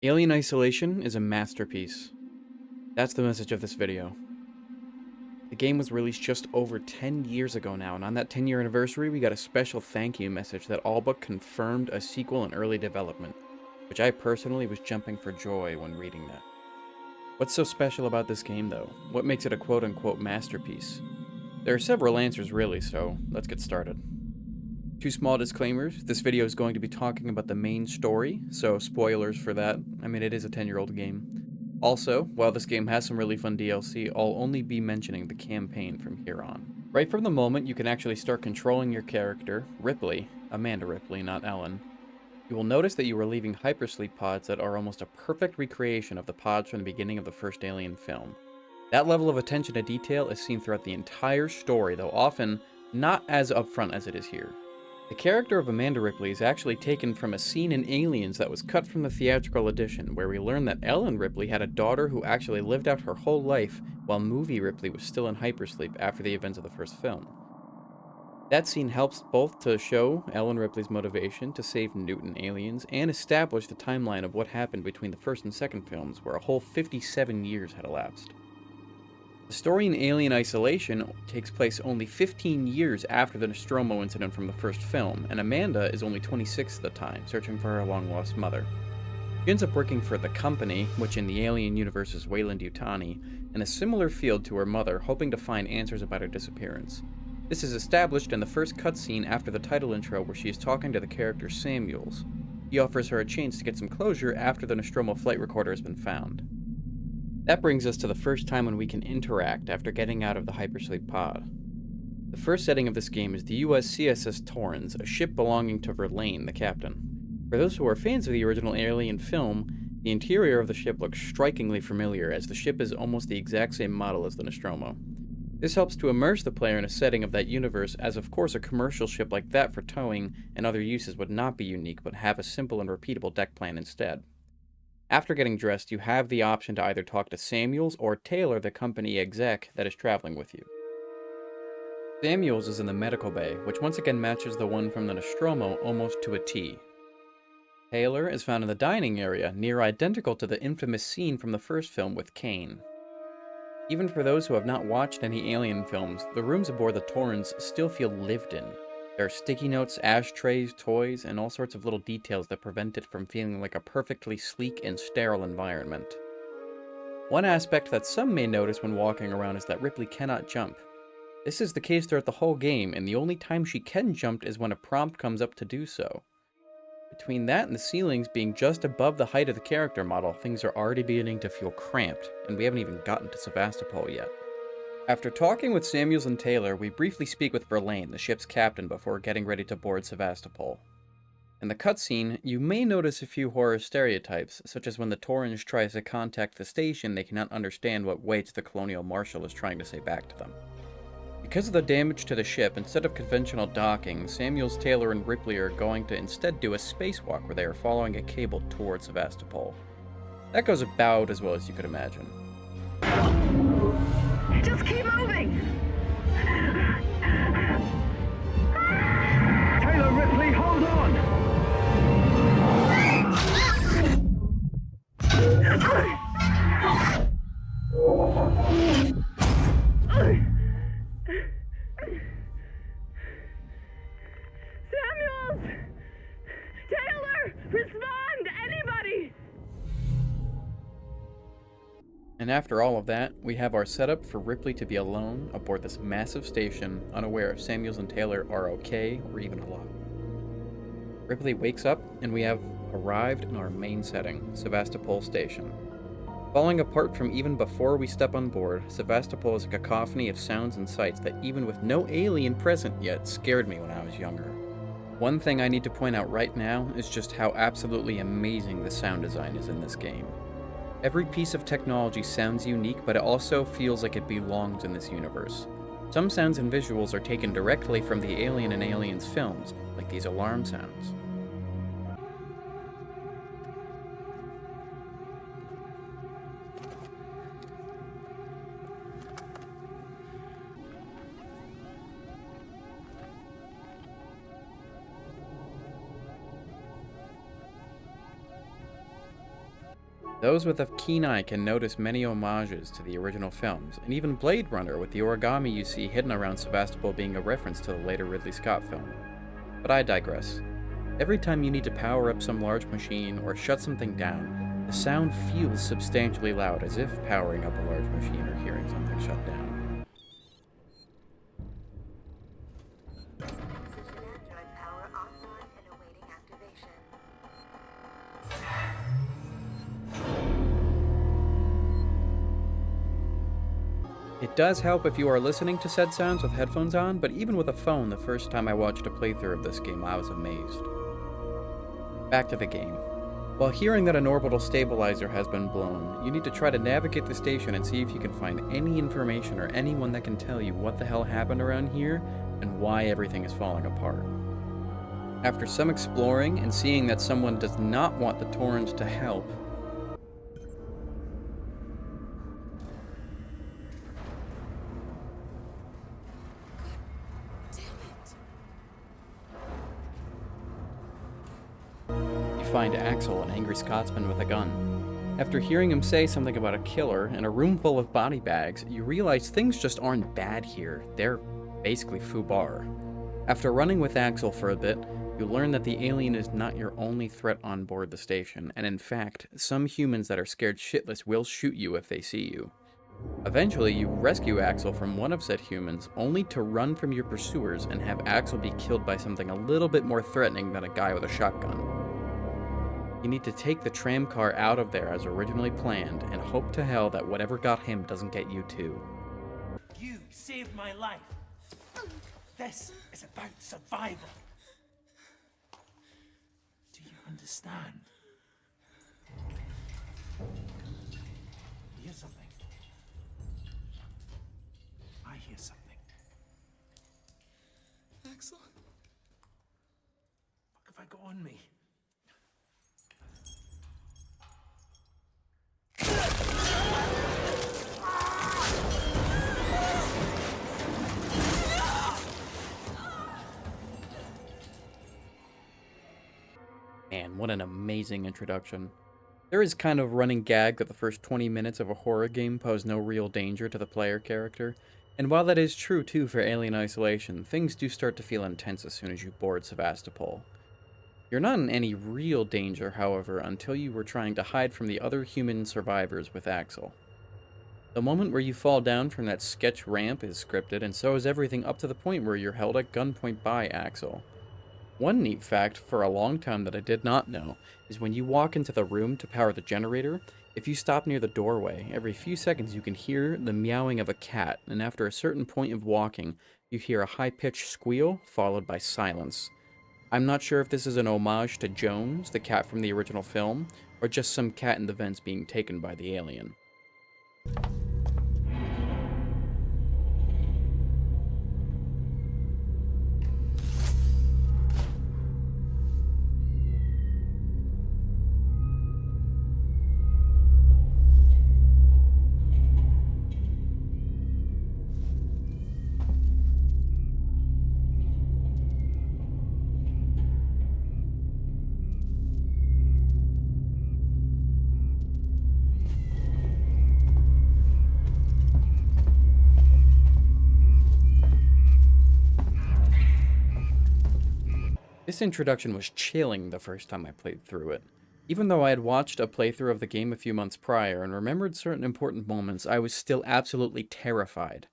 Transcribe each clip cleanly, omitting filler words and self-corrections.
Alien Isolation is a masterpiece. That's the message of this video. The game was released just over 10 years ago now, and on that 10-year anniversary, we got a special thank you message that all but confirmed a sequel in early development, which I personally was jumping for joy when reading that. What's so special about this game, though? What makes it a quote-unquote masterpiece? There are several answers, really, so let's get started. Two small disclaimers. This video is going to be talking about the main story, so spoilers for that. I mean, it is a 10-year-old game. Also, while this game has some really fun DLC, I'll only be mentioning the campaign from here on. Right from the moment you can actually start controlling your character, Ripley, Amanda Ripley, not Ellen, you will notice that you are leaving hypersleep pods that are almost a perfect recreation of the pods from the beginning of the first Alien film. That level of attention to detail is seen throughout the entire story, though often not as upfront as it is here. The character of Amanda Ripley is actually taken from a scene in Aliens that was cut from the theatrical edition, where we learn that Ellen Ripley had a daughter who actually lived out her whole life while movie Ripley was still in hypersleep after the events of the first film. That scene helps both to show Ellen Ripley's motivation to save Newton aliens and establish the timeline of what happened between the first and second films, where a whole 57 years had elapsed. The story in Alien Isolation takes place only 15 years after the Nostromo incident from the first film, and Amanda is only 26 at the time, searching for her long-lost mother. She ends up working for the Company, which in the Alien universe is Weyland-Yutani, in a similar field to her mother, hoping to find answers about her disappearance. This is established in the first cutscene after the title intro, where she is talking to the character Samuels. He offers her a chance to get some closure after the Nostromo flight recorder has been found. That brings us to the first time when we can interact after getting out of the hypersleep pod. The first setting of this game is the US CSS Torrens, a ship belonging to Verlaine, the captain. For those who are fans of the original Alien film, the interior of the ship looks strikingly familiar, as the ship is almost the exact same model as the Nostromo. This helps to immerse the player in a setting of that universe, as of course a commercial ship like that for towing and other uses would not be unique, but have a simple and repeatable deck plan instead. After getting dressed, you have the option to either talk to Samuels or Taylor, the company exec that is traveling with you. Samuels is in the medical bay, which once again matches the one from the Nostromo almost to a T. Taylor is found in the dining area, near identical to the infamous scene from the first film with Kane. Even for those who have not watched any Alien films, the rooms aboard the Torrens still feel lived in. There are sticky notes, ashtrays, toys, and all sorts of little details that prevent it from feeling like a perfectly sleek and sterile environment. One aspect that some may notice when walking around is that Ripley cannot jump. This is the case throughout the whole game, and the only time she can jump is when a prompt comes up to do so. Between that and the ceilings being just above the height of the character model, things are already beginning to feel cramped, and we haven't even gotten to Sevastopol yet. After talking with Samuels and Taylor, we briefly speak with Verlaine, the ship's captain, before getting ready to board Sevastopol. In the cutscene, you may notice a few horror stereotypes, such as when the Torrens tries to contact the station, they cannot understand what Waits, the colonial marshal, is trying to say back to them. Because of the damage to the ship, instead of conventional docking, Samuels, Taylor, and Ripley are going to instead do a spacewalk where they are following a cable towards Sevastopol. That goes about as well as you could imagine. Just keep moving! Taylor, Ripley, hold on! Samuels! Taylor! Respond! Anybody! And after all of that, we have our setup for Ripley to be alone aboard this massive station, unaware if Samuels and Taylor are okay or even alive. Ripley wakes up, and we have arrived in our main setting, Sevastopol Station. Falling apart from even before we step on board, Sevastopol is a cacophony of sounds and sights that, even with no alien present yet, scared me when I was younger. One thing I need to point out right now is just how absolutely amazing the sound design is in this game. Every piece of technology sounds unique, but it also feels like it belongs in this universe. Some sounds and visuals are taken directly from the Alien and Aliens films, like these alarm sounds. Those with a keen eye can notice many homages to the original films, and even Blade Runner with the origami you see hidden around Sevastopol being a reference to the later Ridley Scott film. But I digress. Every time you need to power up some large machine or shut something down, the sound feels substantially loud, as if powering up a large machine or hearing something shut down. It does help if you are listening to said sounds with headphones on, but even with a phone, the first time I watched a playthrough of this game, I was amazed. Back to the game. While hearing that an orbital stabilizer has been blown, you need to try to navigate the station and see if you can find any information or anyone that can tell you what the hell happened around here and why everything is falling apart. After some exploring and seeing that someone does not want the Torrens to help, find Axel, an angry Scotsman with a gun. After hearing him say something about a killer and a room full of body bags, you realize things just aren't bad here. They're basically foobar. After running with Axel for a bit, you learn that the alien is not your only threat on board the station, and in fact, some humans that are scared shitless will shoot you if they see you. Eventually, you rescue Axel from one of said humans, only to run from your pursuers and have Axel be killed by something a little bit more threatening than a guy with a shotgun. You need to take the tram car out of there as originally planned, and hope to hell that whatever got him doesn't get you too. You saved my life. This is about survival. Do you understand? Hear something? I hear something. Axel? What have I got on me? Man, what an amazing introduction. There is kind of running gag that the first 20 minutes of a horror game pose no real danger to the player character, and while that is true too for Alien Isolation, things do start to feel intense as soon as you board Sevastopol. You're not in any real danger, however, until you were trying to hide from the other human survivors with Axel. The moment where you fall down from that sketch ramp is scripted, and so is everything up to the point where you're held at gunpoint by Axel. One neat fact for a long time that I did not know is when you walk into the room to power the generator, if you stop near the doorway, every few seconds you can hear the meowing of a cat, and after a certain point of walking, you hear a high-pitched squeal followed by silence. I'm not sure if this is an homage to Jones, the cat from the original film, or just some cat in the vents being taken by the alien. This introduction was chilling the first time I played through it. Even though I had watched a playthrough of the game a few months prior and remembered certain important moments, I was still absolutely terrified.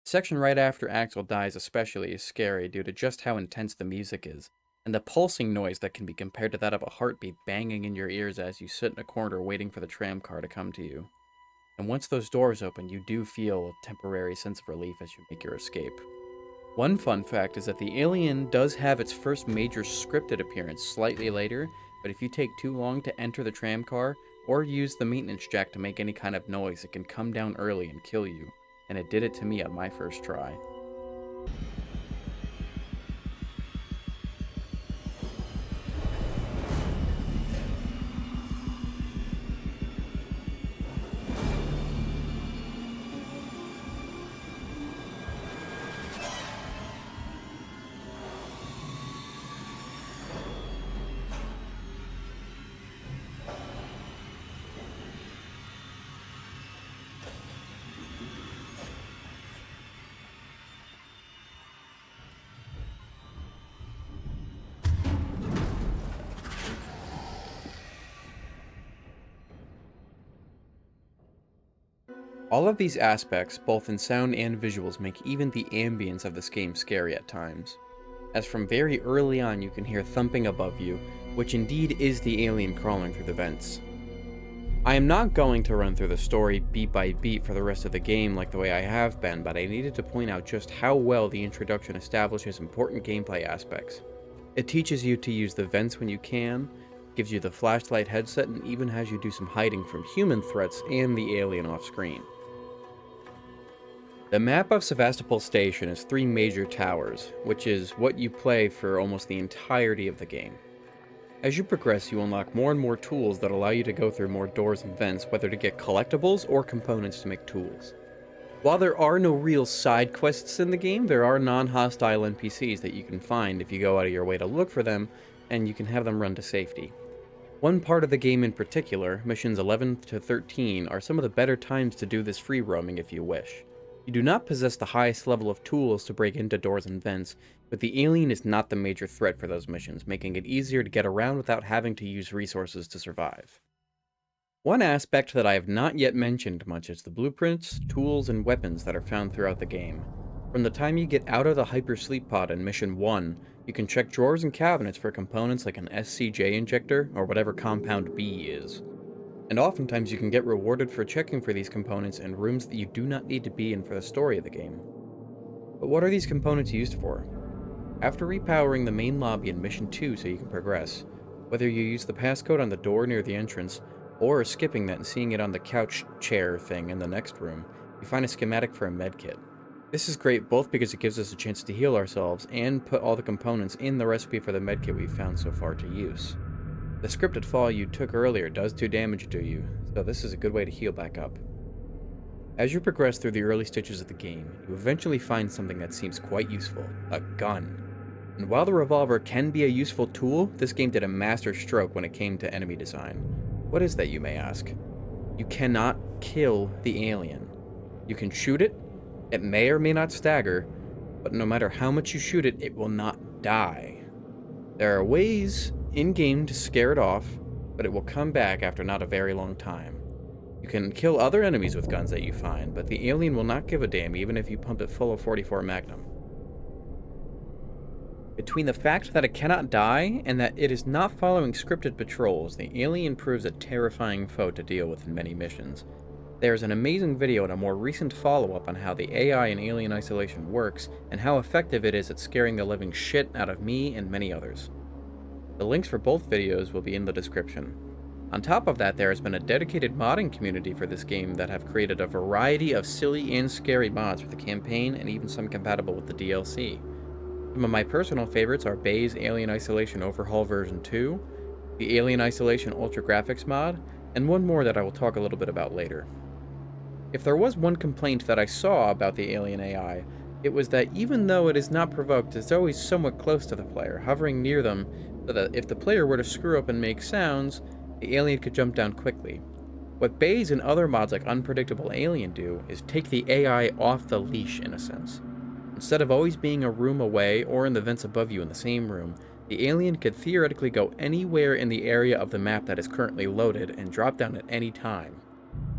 The section right after Axel dies especially is scary due to just how intense the music is, and the pulsing noise that can be compared to that of a heartbeat banging in your ears as you sit in a corner waiting for the tram car to come to you. And once those doors open, you do feel a temporary sense of relief as you make your escape. One fun fact is that the alien does have its first major scripted appearance slightly later, but if you take too long to enter the tram car, or use the maintenance jack to make any kind of noise, it can come down early and kill you, and it did it to me on my first try. All of these aspects, both in sound and visuals, make even the ambience of this game scary at times, as from very early on you can hear thumping above you, which indeed is the alien crawling through the vents. I am not going to run through the story beat by beat for the rest of the game like the way I have been, but I needed to point out just how well the introduction establishes important gameplay aspects. It teaches you to use the vents when you can, gives you the flashlight headset, and even has you do some hiding from human threats and the alien off screen. The map of Sevastopol Station is 3 major towers, which is what you play for almost the entirety of the game. As you progress, you unlock more and more tools that allow you to go through more doors and vents, whether to get collectibles or components to make tools. While there are no real side quests in the game, there are non-hostile NPCs that you can find if you go out of your way to look for them, and you can have them run to safety. One part of the game in particular, missions 11 to 13, are some of the better times to do this free roaming if you wish. You do not possess the highest level of tools to break into doors and vents, but the alien is not the major threat for those missions, making it easier to get around without having to use resources to survive. One aspect that I have not yet mentioned much is the blueprints, tools, and weapons that are found throughout the game. From the time you get out of the Hyper Sleep Pod in Mission 1, you can check drawers and cabinets for components like an SCJ injector, or whatever Compound B is. And oftentimes you can get rewarded for checking for these components in rooms that you do not need to be in for the story of the game. But what are these components used for? After repowering the main lobby in Mission 2 so you can progress, whether you use the passcode on the door near the entrance, or skipping that and seeing it on the couch chair thing in the next room, you find a schematic for a medkit. This is great both because it gives us a chance to heal ourselves and put all the components in the recipe for the medkit we've found so far to use. The scripted fall you took earlier does 2 damage to you, so this is a good way to heal back up. As you progress through the early stages of the game, you eventually find something that seems quite useful, a gun. And while the revolver can be a useful tool, this game did a master stroke when it came to enemy design. What is that, you may ask? You cannot kill the alien. You can shoot it, it may or may not stagger, but no matter how much you shoot it, it will not die. There are ways in-game to scare it off, but it will come back after not a very long time. You can kill other enemies with guns that you find, but the alien will not give a damn even if you pump it full of 44 Magnum. Between the fact that it cannot die and that it is not following scripted patrols, the alien proves a terrifying foe to deal with in many missions. There is an amazing video and a more recent follow-up on how the AI in Alien Isolation works and how effective it is at scaring the living shit out of me and many others. The links for both videos will be in the description. On top of that, there has been a dedicated modding community for this game that have created a variety of silly and scary mods for the campaign and even some compatible with the DLC. Some of my personal favorites are Bay's Alien Isolation Overhaul version 2, the Alien Isolation Ultra Graphics mod, and one more that I will talk a little bit about later. If there was one complaint that I saw about the Alien AI, it was that even though it is not provoked, it's always somewhat close to the player, hovering near them so that if the player were to screw up and make sounds, the alien could jump down quickly. What Bayes and other mods like Unpredictable Alien do is take the AI off the leash in a sense. Instead of always being a room away or in the vents above you in the same room, the alien could theoretically go anywhere in the area of the map that is currently loaded and drop down at any time.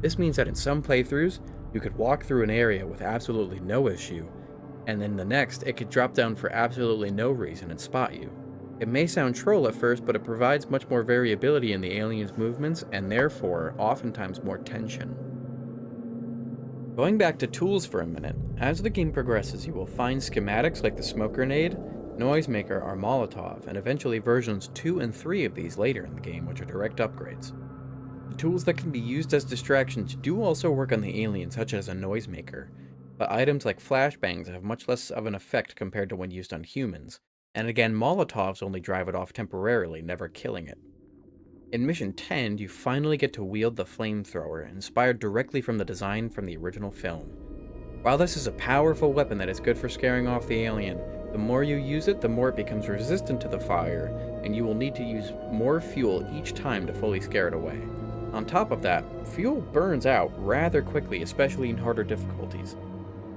This means that in some playthroughs, you could walk through an area with absolutely no issue, and then the next, it could drop down for absolutely no reason and spot you. It may sound troll at first, but it provides much more variability in the alien's movements and therefore, oftentimes more tension. Going back to tools for a minute, as the game progresses you will find schematics like the smoke grenade, noisemaker, or Molotov, and eventually versions 2 and 3 of these later in the game, which are direct upgrades. The tools that can be used as distractions do also work on the alien, such as a noisemaker, but items like flashbangs have much less of an effect compared to when used on humans. And again, Molotovs only drive it off temporarily, never killing it. In Mission 10, you finally get to wield the flamethrower, inspired directly from the design from the original film. While this is a powerful weapon that is good for scaring off the alien, the more you use it, the more it becomes resistant to the fire, and you will need to use more fuel each time to fully scare it away. On top of that, fuel burns out rather quickly, especially in harder difficulties.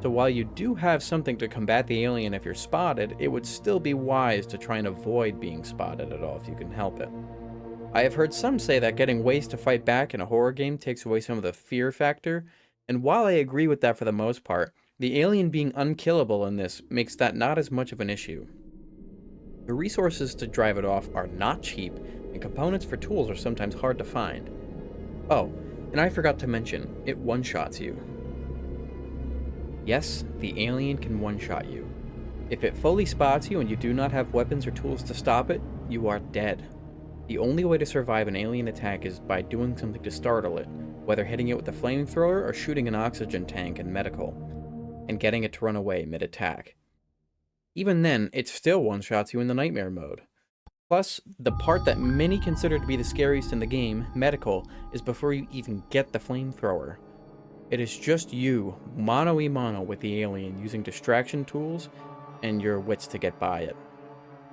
So while you do have something to combat the alien if you're spotted, it would still be wise to try and avoid being spotted at all if you can help it. I have heard some say that getting ways to fight back in a horror game takes away some of the fear factor, And while I agree with that for the most part, the alien being unkillable in this makes that not as much of an issue. The resources to drive it off are not cheap, and components for tools are sometimes hard to find. Oh, and I forgot to mention, it one-shots you. Yes, the alien can one-shot you. If it fully spots you and you do not have weapons or tools to stop it, you are dead. The only way to survive an alien attack is by doing something to startle it, whether hitting it with a flamethrower or shooting an oxygen tank and medical, and getting it to run away mid-attack. Even then, it still one-shots you in the nightmare mode. Plus, the part that many consider to be the scariest in the game, medical, is before you even get the flamethrower. It is just you, mano-a-mano with the alien, using distraction tools and your wits to get by it.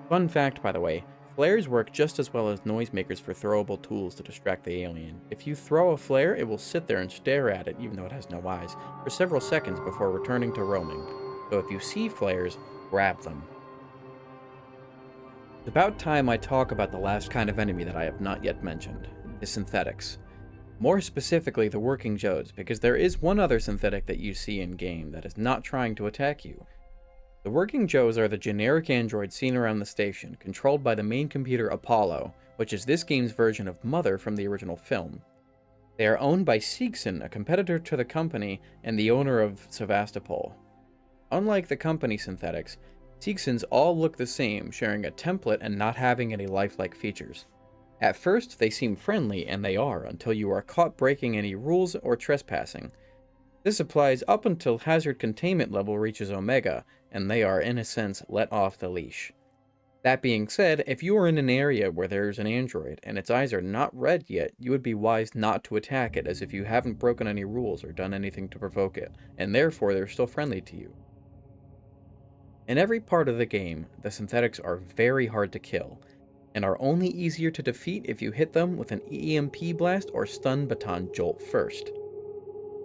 Fun fact, by the way, flares work just as well as noisemakers for throwable tools to distract the alien. If you throw a flare, it will sit there and stare at it, even though it has no eyes, for several seconds before returning to roaming. So if you see flares, grab them. It's about time I talk about the last kind of enemy that I have not yet mentioned, the synthetics. More specifically, the working Joes, because there is one other synthetic that you see in-game that is not trying to attack you. The working Joes are the generic androids seen around the station, controlled by the main computer Apollo, which is this game's version of Mother from the original film. They are owned by Seegson, a competitor to the company and the owner of Sevastopol. Unlike the company synthetics, Seegsons all look the same, sharing a template and not having any lifelike features. At first, they seem friendly, and they are, until you are caught breaking any rules or trespassing. This applies up until hazard containment level reaches Omega, and they are, in a sense, let off the leash. That being said, if you are in an area where there's an android, and its eyes are not red yet, you would be wise not to attack it, as if you haven't broken any rules or done anything to provoke it, and therefore they're still friendly to you. In every part of the game, the synthetics are very hard to kill, and are only easier to defeat if you hit them with an EMP blast or stun baton jolt first.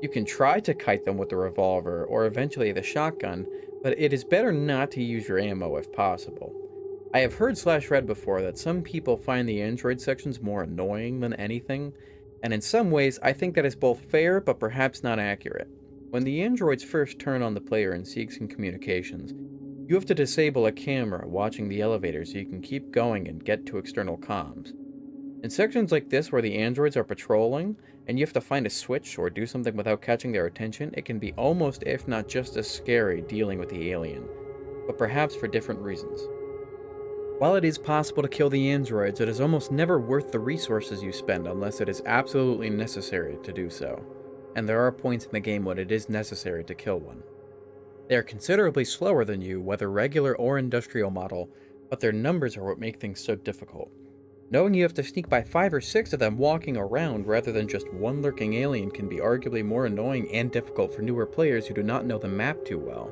You can try to kite them with the revolver or eventually the shotgun, but it is better not to use your ammo if possible. I have heard /read before that some people find the android sections more annoying than anything, and in some ways I think that is both fair but perhaps not accurate. When the androids first turn on the player in Seegson communications, you have to disable a camera watching the elevator so you can keep going and get to external comms. In sections like this where the androids are patrolling, and you have to find a switch or do something without catching their attention, it can be almost if not just as scary dealing with the alien, but perhaps for different reasons. While it is possible to kill the androids, it is almost never worth the resources you spend unless it is absolutely necessary to do so, and there are points in the game when it is necessary to kill one. They are considerably slower than you, whether regular or industrial model, but their numbers are what make things so difficult. Knowing you have to sneak by 5 or 6 of them walking around rather than just one lurking alien can be arguably more annoying and difficult for newer players who do not know the map too well.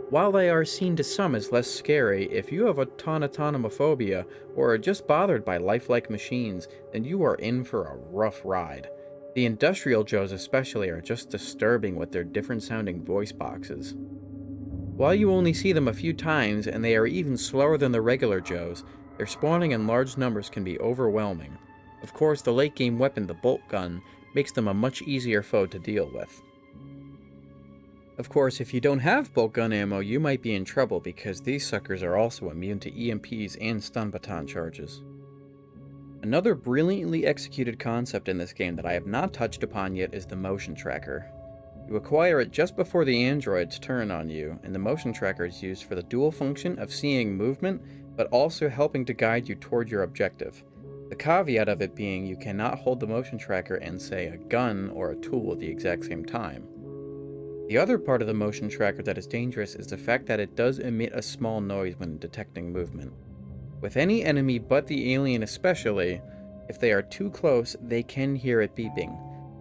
While they are seen to some as less scary, if you have autonomophobia or are just bothered by lifelike machines, then you are in for a rough ride. The industrial Joes especially are just disturbing with their different sounding voice boxes. While you only see them a few times and they are even slower than the regular Joes, their spawning in large numbers can be overwhelming. Of course, the late game weapon, the bolt gun, makes them a much easier foe to deal with. Of course, if you don't have bolt gun ammo, you might be in trouble because these suckers are also immune to EMPs and stun baton charges. Another brilliantly executed concept in this game that I have not touched upon yet is the motion tracker. You acquire it just before the androids turn on you, and the motion tracker is used for the dual function of seeing movement, but also helping to guide you toward your objective. The caveat of it being you cannot hold the motion tracker and, say, a gun or a tool at the exact same time. The other part of the motion tracker that is dangerous is the fact that it does emit a small noise when detecting movement. With any enemy but the alien especially, if they are too close, they can hear it beeping.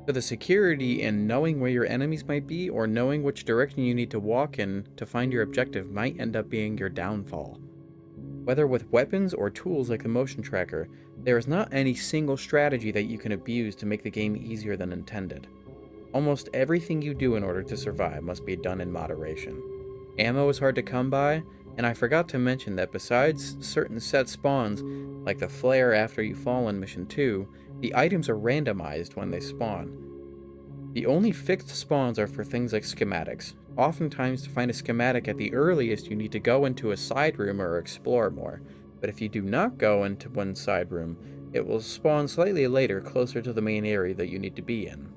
So the security in knowing where your enemies might be or knowing which direction you need to walk in to find your objective might end up being your downfall. Whether with weapons or tools like the motion tracker, there is not any single strategy that you can abuse to make the game easier than intended. Almost everything you do in order to survive must be done in moderation. Ammo is hard to come by, and I forgot to mention that besides certain set spawns, like the flare after you fall in Mission 2, the items are randomized when they spawn. The only fixed spawns are for things like schematics. Oftentimes, to find a schematic at the earliest, you need to go into a side room or explore more. But if you do not go into one side room, it will spawn slightly later, closer to the main area that you need to be in.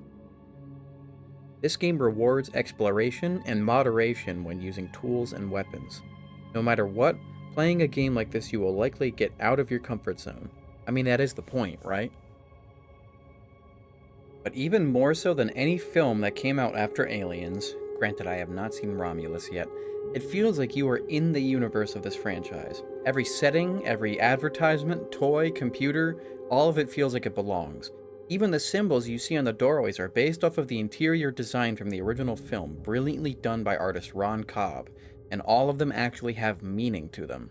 This game rewards exploration and moderation when using tools and weapons. No matter what, playing a game like this you will likely get out of your comfort zone. I mean, that is the point, right? But even more so than any film that came out after Aliens, granted I have not seen Romulus yet, it feels like you are in the universe of this franchise. Every setting, every advertisement, toy, computer, all of it feels like it belongs. Even the symbols you see on the doorways are based off of the interior design from the original film, brilliantly done by artist Ron Cobb, and all of them actually have meaning to them.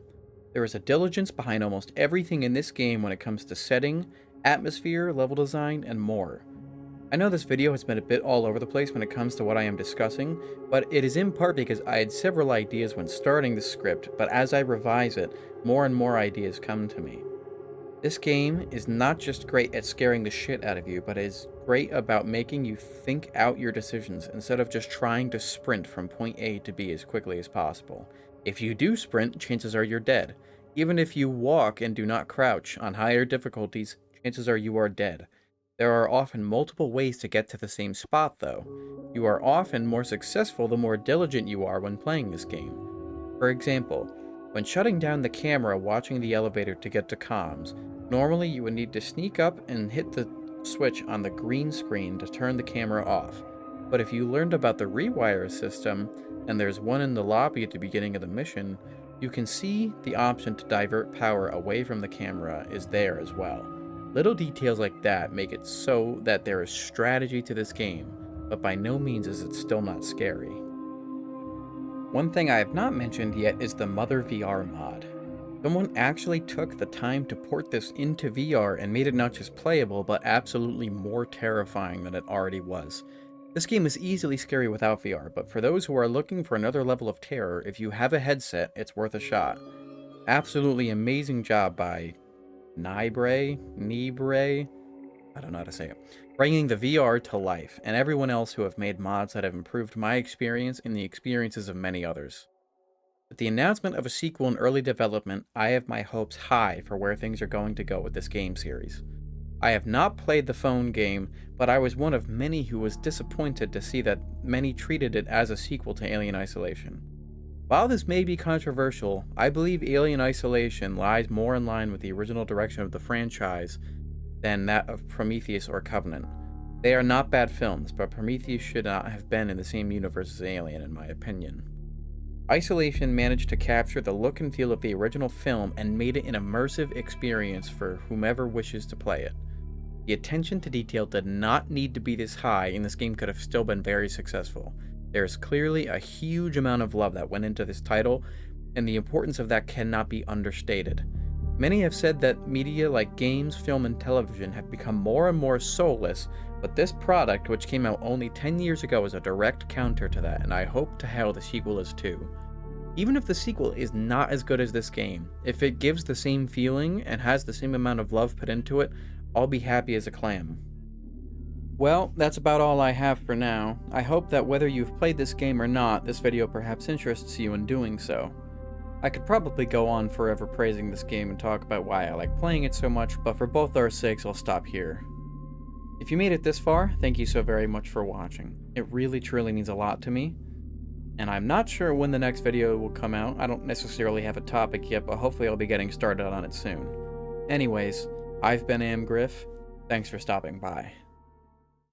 There is a diligence behind almost everything in this game when it comes to setting, atmosphere, level design, and more. I know this video has been a bit all over the place when it comes to what I am discussing, but it is in part because I had several ideas when starting the script, but as I revise it, more and more ideas come to me. This game is not just great at scaring the shit out of you, but is great about making you think out your decisions instead of just trying to sprint from point A to B as quickly as possible. If you do sprint, chances are you're dead. Even if you walk and do not crouch on higher difficulties, chances are you are dead. There are often multiple ways to get to the same spot though. You are often more successful the more diligent you are when playing this game. For example, when shutting down the camera watching the elevator to get to comms, normally you would need to sneak up and hit the switch on the green screen to turn the camera off. But if you learned about the rewire system, and there's one in the lobby at the beginning of the mission, you can see the option to divert power away from the camera is there as well. Little details like that make it so that there is strategy to this game, but by no means is it still not scary. One thing I have not mentioned yet is the Mother VR mod. Someone actually took the time to port this into VR and made it not just playable, but absolutely more terrifying than it already was. This game is easily scary without VR, but for those who are looking for another level of terror, if you have a headset, it's worth a shot. Absolutely amazing job by Nibre, I don't know how to say it, bringing the VR to life, and everyone else who have made mods that have improved my experience and the experiences of many others. With the announcement of a sequel in early development, I have my hopes high for where things are going to go with this game series. I have not played the phone game, but I was one of many who was disappointed to see that many treated it as a sequel to Alien Isolation. While this may be controversial, I believe Alien Isolation lies more in line with the original direction of the franchise than that of Prometheus or Covenant. They are not bad films, but Prometheus should not have been in the same universe as Alien, in my opinion. Isolation managed to capture the look and feel of the original film and made it an immersive experience for whomever wishes to play it. The attention to detail did not need to be this high, and this game could have still been very successful. There is clearly a huge amount of love that went into this title, and the importance of that cannot be understated. Many have said that media like games, film, and television have become more and more soulless, but this product, which came out only 10 years ago, is a direct counter to that, and I hope to hell the sequel is too. Even if the sequel is not as good as this game, if it gives the same feeling and has the same amount of love put into it, I'll be happy as a clam. Well, that's about all I have for now. I hope that whether you've played this game or not, this video perhaps interests you in doing so. I could probably go on forever praising this game and talk about why I like playing it so much, but for both our sakes, I'll stop here. If you made it this far, thank you so very much for watching. It really truly means a lot to me, and I'm not sure when the next video will come out. I don't necessarily have a topic yet, but hopefully I'll be getting started on it soon. Anyways, I've been Amgriff. Thanks for stopping by.